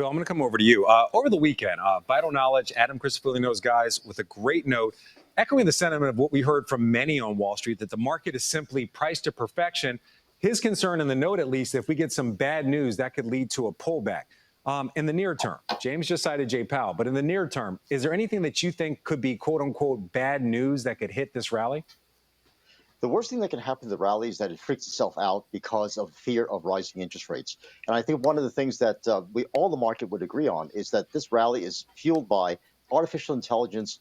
Bill, I'm going to come over to you. Over the weekend, Vital Knowledge, Adam Cristofolino's guys with a great note, echoing the sentiment of what we heard from many on Wall Street, that the market is simply priced to perfection. His concern in the note, at least, if we get some bad news, that could lead to a pullback. In the near term, James just cited Jay Powell, but in the near term, is there anything that you think could be, quote unquote, bad news that could hit this rally? The worst thing that can happen to the rally is that it freaks itself out because of fear of rising interest rates. And I think one of the things that all the market would agree on is that this rally is fueled by artificial intelligence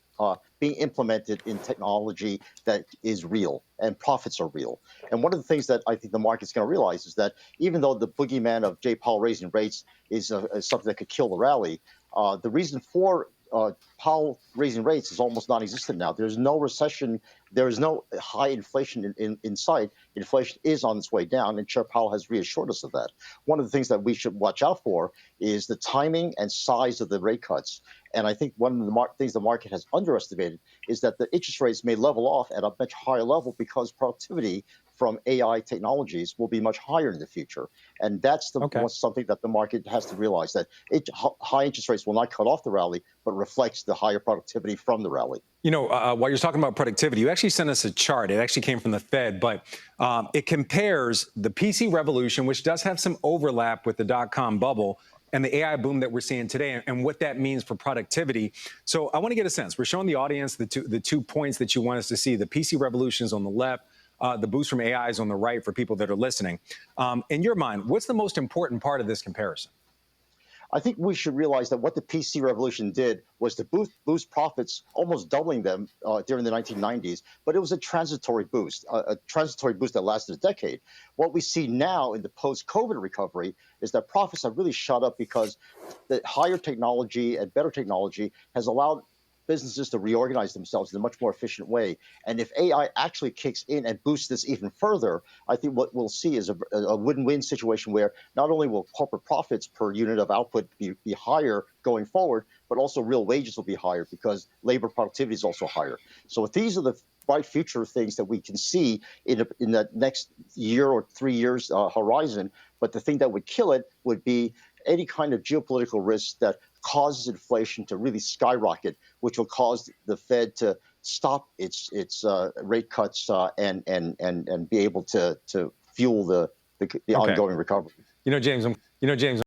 being implemented in technology that is real and profits are real. And one of the things that I think the market's going to realize is that even though the boogeyman of Jay Powell raising rates is something that could kill the rally, the reason for Powell raising rates is almost non-existent now. There's no recession. There is no high inflation in sight. Inflation is on its way down, and Chair Powell has reassured us of that. One of the things that we should watch out for is the timing and size of the rate cuts. And I think one of the things the market has underestimated is that the interest rates may level off at a much higher level because productivity from AI technologies will be much higher in the future. And that's something that the market has to realize, that high interest rates will not cut off the rally, but reflects the higher productivity from the rally. You know, while you're talking about productivity, you actually sent us a chart. It actually came from the Fed, but it compares the PC revolution, which does have some overlap with the dot-com bubble, and the AI boom that we're seeing today, and what that means for productivity. So I want to get a sense. We're showing the audience the two points that you want us to see. The PC revolution is on the left. The boost from AI is on the right for people that are listening. In your mind, what's the most important part of this comparison? I think we should realize that what the PC revolution did was to boost profits, almost doubling them during the 1990s. But it was a transitory boost that lasted a decade. What we see now in the post-COVID recovery is that profits have really shot up because the higher technology and better technology has allowed businesses to reorganize themselves in a much more efficient way. And if AI actually kicks in and boosts this even further, I think what we'll see is a win-win situation where not only will corporate profits per unit of output be higher going forward, but also real wages will be higher because labor productivity is also higher. So if these are the bright future things that we can see in the next year or 3 years horizon, but the thing that would kill it would be any kind of geopolitical risk that causes inflation to really skyrocket, which will cause the Fed to stop its rate cuts and be able to fuel the ongoing recovery. You know, James.